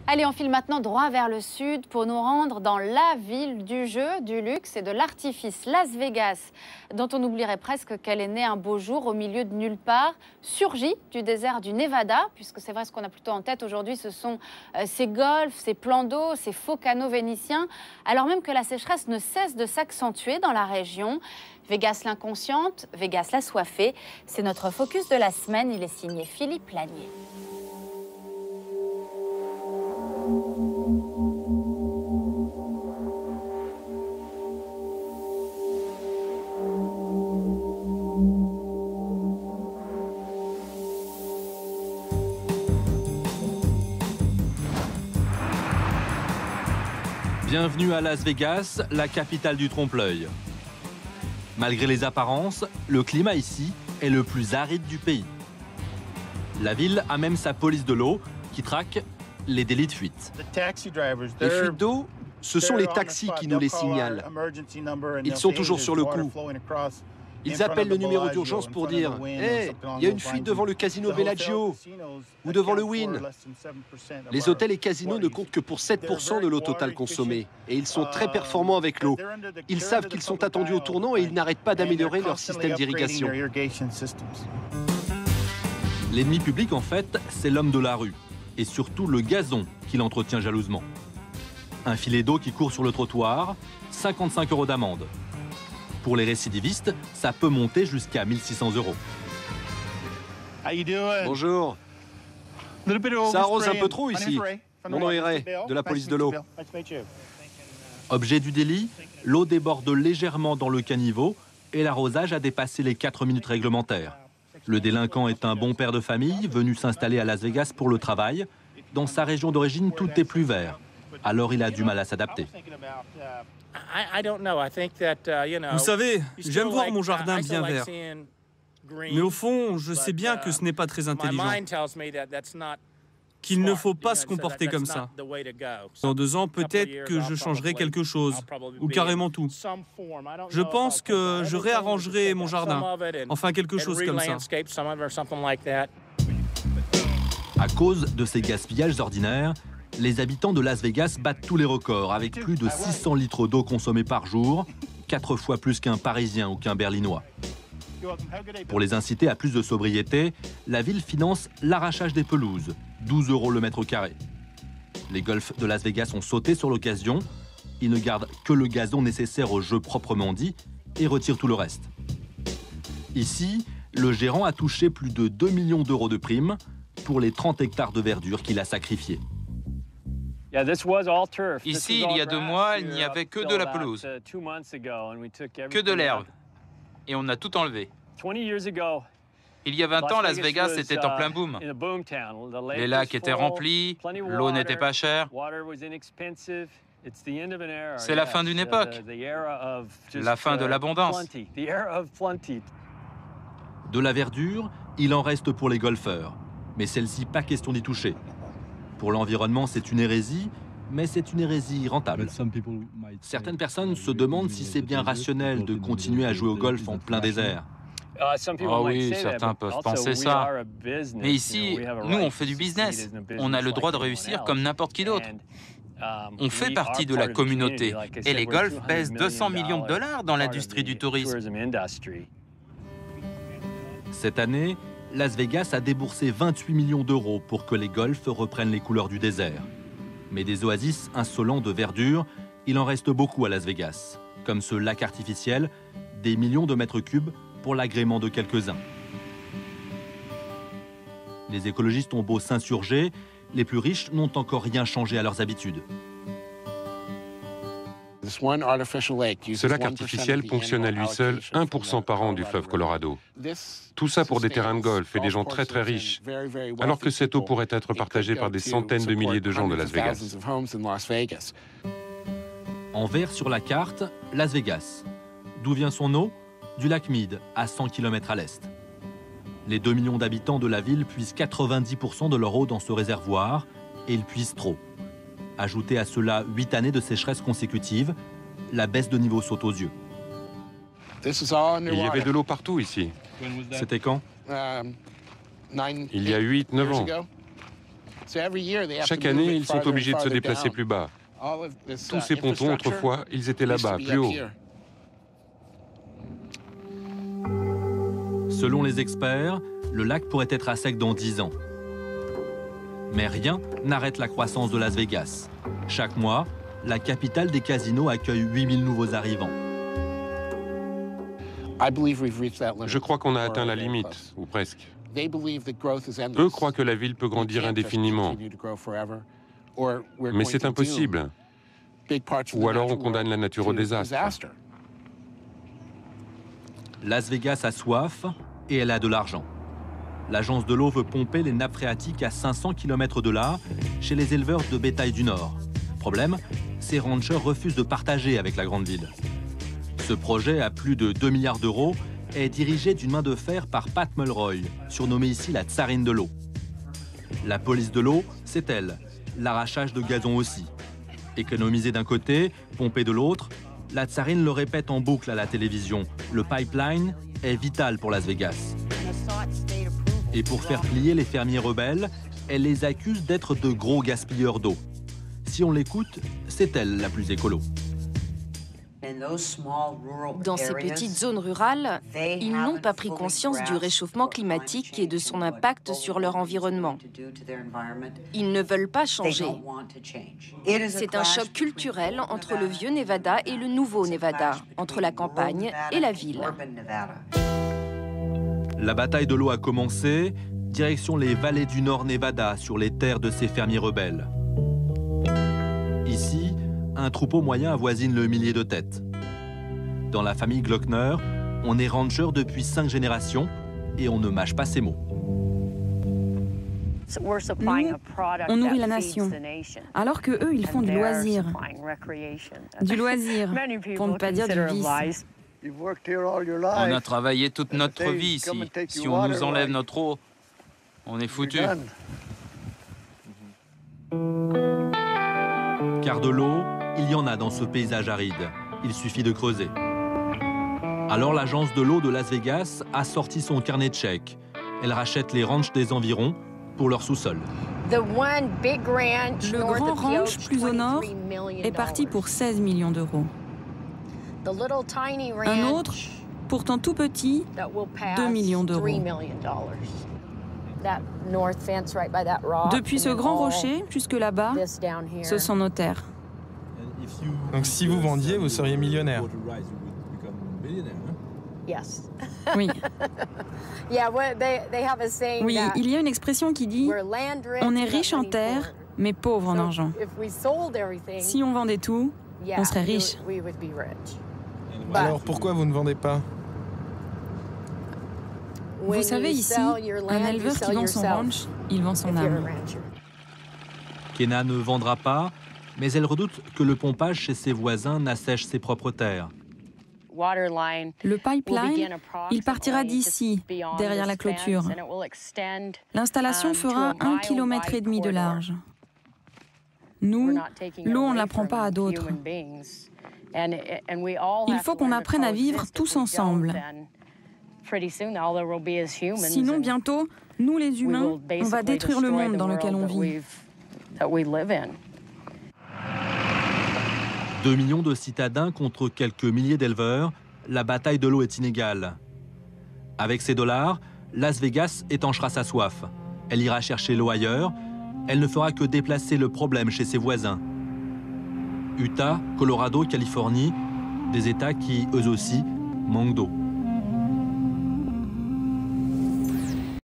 Allez, on file maintenant droit vers le sud pour nous rendre dans la ville du jeu, du luxe et de l'artifice, Las Vegas, dont on oublierait presque qu'elle est née un beau jour au milieu de nulle part, surgie du désert du Nevada, puisque c'est vrai ce qu'on a plutôt en tête aujourd'hui, ce sont ces golfs, ces plans d'eau, ces faux canaux vénitiens, alors même que la sécheresse ne cesse de s'accentuer dans la région. Vegas l'inconsciente, Vegas l'assoiffée, c'est notre focus de la semaine, il est signé Philippe Lanier. Bienvenue à Las Vegas, la capitale du trompe-l'œil. Malgré les apparences, le climat ici est le plus aride du pays. La ville a même sa police de l'eau qui traque les délits de fuite. Les fuites d'eau, ce sont les taxis qui nous les signalent. Ils sont toujours sur le coup. Ils appellent le numéro d'urgence pour dire « Hey, il y a une fuite devant le casino Bellagio ou devant le Wynn ». Les hôtels et casinos ne comptent que pour 7% de l'eau totale consommée. Et ils sont très performants avec l'eau. Ils savent qu'ils sont attendus au tournant et ils n'arrêtent pas d'améliorer leur système d'irrigation. L'ennemi public, en fait, c'est l'homme de la rue. Et surtout le gazon qu'il entretient jalousement. Un filet d'eau qui court sur le trottoir, 55 € d'amende. Pour les récidivistes, ça peut monter jusqu'à 1 600 €. Bonjour. Ça arrose un peu trop ici. Mon nom est Ray, de la police de l'eau. Objet du délit, l'eau déborde légèrement dans le caniveau et l'arrosage a dépassé les 4 minutes réglementaires. Le délinquant est un bon père de famille venu s'installer à Las Vegas pour le travail. Dans sa région d'origine, tout est plus vert. Alors il a du mal à s'adapter. Vous savez, j'aime voir mon jardin bien vert. Mais au fond, je sais bien que ce n'est pas très intelligent. Qu'il ne faut pas se comporter comme ça. Dans 2 ans, peut-être que je changerai quelque chose, ou carrément tout. Je pense que je réarrangerai mon jardin, enfin quelque chose comme ça. À cause de ces gaspillages ordinaires, les habitants de Las Vegas battent tous les records avec plus de 600 litres d'eau consommée par jour, 4 fois plus qu'un Parisien ou qu'un Berlinois. Pour les inciter à plus de sobriété, la ville finance l'arrachage des pelouses, 12 € le mètre carré. Les golfs de Las Vegas ont sauté sur l'occasion. Ils ne gardent que le gazon nécessaire au jeu proprement dit et retirent tout le reste. Ici, le gérant a touché plus de 2 millions d'euros de primes pour les 30 hectares de verdure qu'il a sacrifiés. Ici, il y a 2 mois, il n'y avait que de la pelouse, que de l'herbe. Et on a tout enlevé. Il y a 20 ans, Las Vegas était en plein boom. Les lacs étaient remplis, l'eau n'était pas chère. C'est la fin d'une époque, la fin de l'abondance. De la verdure, il en reste pour les golfeurs. Mais celle-ci, pas question d'y toucher. Pour l'environnement, c'est une hérésie, mais c'est une hérésie rentable. Certaines personnes se demandent si c'est bien rationnel de continuer à jouer au golf en plein désert. Oh oui, certains peuvent penser ça. Mais ici, nous, on fait du business. On a le droit de réussir comme n'importe qui d'autre. On fait partie de la communauté. Et les golfs pèsent 200 millions de dollars dans l'industrie du tourisme. Cette année, Las Vegas a déboursé 28 millions d'euros pour que les golfs reprennent les couleurs du désert. Mais des oasis insolents de verdure, il en reste beaucoup à Las Vegas. Comme ce lac artificiel, des millions de mètres cubes pour l'agrément de quelques-uns. Les écologistes ont beau s'insurger, les plus riches n'ont encore rien changé à leurs habitudes. Ce lac artificiel ponctionne à lui seul 1% par an du fleuve Colorado. Tout ça pour des terrains de golf et des gens très très riches, alors que cette eau pourrait être partagée par des centaines de milliers de gens de Las Vegas. En vert sur la carte, Las Vegas. D'où vient son eau? Du lac Mead, à 100 km à l'est. Les 2 millions d'habitants de la ville puisent 90% de leur eau dans ce réservoir, et ils puisent trop. Ajoutez à cela 8 années de sécheresse consécutives, la baisse de niveau saute aux yeux. Il y avait de l'eau partout ici. C'était quand? Il y a 8-9 ans. Chaque année, ils sont obligés de se déplacer plus bas. Tous ces pontons, autrefois, ils étaient là-bas, plus haut. Selon les experts, le lac pourrait être à sec dans 10 ans. Mais rien n'arrête la croissance de Las Vegas. Chaque mois, la capitale des casinos accueille 8000 nouveaux arrivants. Je crois qu'on a atteint la limite, ou presque. Eux croient que la ville peut grandir indéfiniment. Mais c'est impossible. Ou alors on condamne la nature au désastre. Las Vegas a soif et elle a de l'argent. L'agence de l'eau veut pomper les nappes phréatiques à 500 km de là, chez les éleveurs de bétail du Nord. Problème, ces ranchers refusent de partager avec la grande ville. Ce projet, à plus de 2 milliards d'euros, est dirigé d'une main de fer par Pat Mulroy, surnommée ici la tsarine de l'eau. La police de l'eau, c'est elle. L'arrachage de gazon aussi. Économiser d'un côté, pomper de l'autre, la tsarine le répète en boucle à la télévision. Le pipeline est vital pour Las Vegas. Et pour faire plier les fermiers rebelles, elle les accuse d'être de gros gaspilleurs d'eau. Si on l'écoute, c'est elle la plus écolo. Dans ces petites zones rurales, ils n'ont pas pris conscience du réchauffement climatique et de son impact sur leur environnement. Ils ne veulent pas changer. C'est un choc culturel entre le vieux Nevada et le nouveau Nevada, entre la campagne et la ville. La bataille de l'eau a commencé, direction les vallées du Nord Nevada, sur les terres de ces fermiers rebelles. Ici, un troupeau moyen avoisine le millier de têtes. Dans la famille Glockner, on est rancher depuis 5 générations et on ne mâche pas ses mots. Nous, on nourrit la nation, alors que eux, ils font du loisir. Du loisir, pour ne pas dire du vice. On a travaillé toute notre vie ici. Si on nous enlève notre eau, on est foutu. Car de l'eau, il y en a dans ce paysage aride. Il suffit de creuser. Alors l'agence de l'eau de Las Vegas a sorti son carnet de chèques. Elle rachète les ranchs des environs pour leur sous-sol. Le grand ranch plus au nord est parti pour 16 millions d'euros. Un autre, pourtant tout petit, 2 millions d'euros. Depuis ce grand rocher jusque là-bas, ce sont nos terres. Donc si vous vendiez, vous seriez millionnaire. Oui. Oui, il y a une expression qui dit « On est riche en terre, mais pauvre en argent ». Si on vendait tout, on serait riche. Alors pourquoi vous ne vendez pas? Vous savez, ici, un éleveur qui vend son ranch, il vend son âme. Kenna ne vendra pas, mais elle redoute que le pompage chez ses voisins n'assèche ses propres terres. Le pipeline, il partira d'ici, derrière la clôture. L'installation fera 1,5 km de large. Nous, l'eau, on ne la prend pas à d'autres. Il faut qu'on apprenne à vivre tous ensemble. Sinon, bientôt, nous les humains, on va détruire le monde dans lequel on vit. 2 millions de citadins contre quelques milliers d'éleveurs, la bataille de l'eau est inégale. Avec ces dollars, Las Vegas étanchera sa soif. Elle ira chercher l'eau ailleurs. Elle ne fera que déplacer le problème chez ses voisins. Utah, Colorado, Californie, des États qui, eux aussi, manquent d'eau.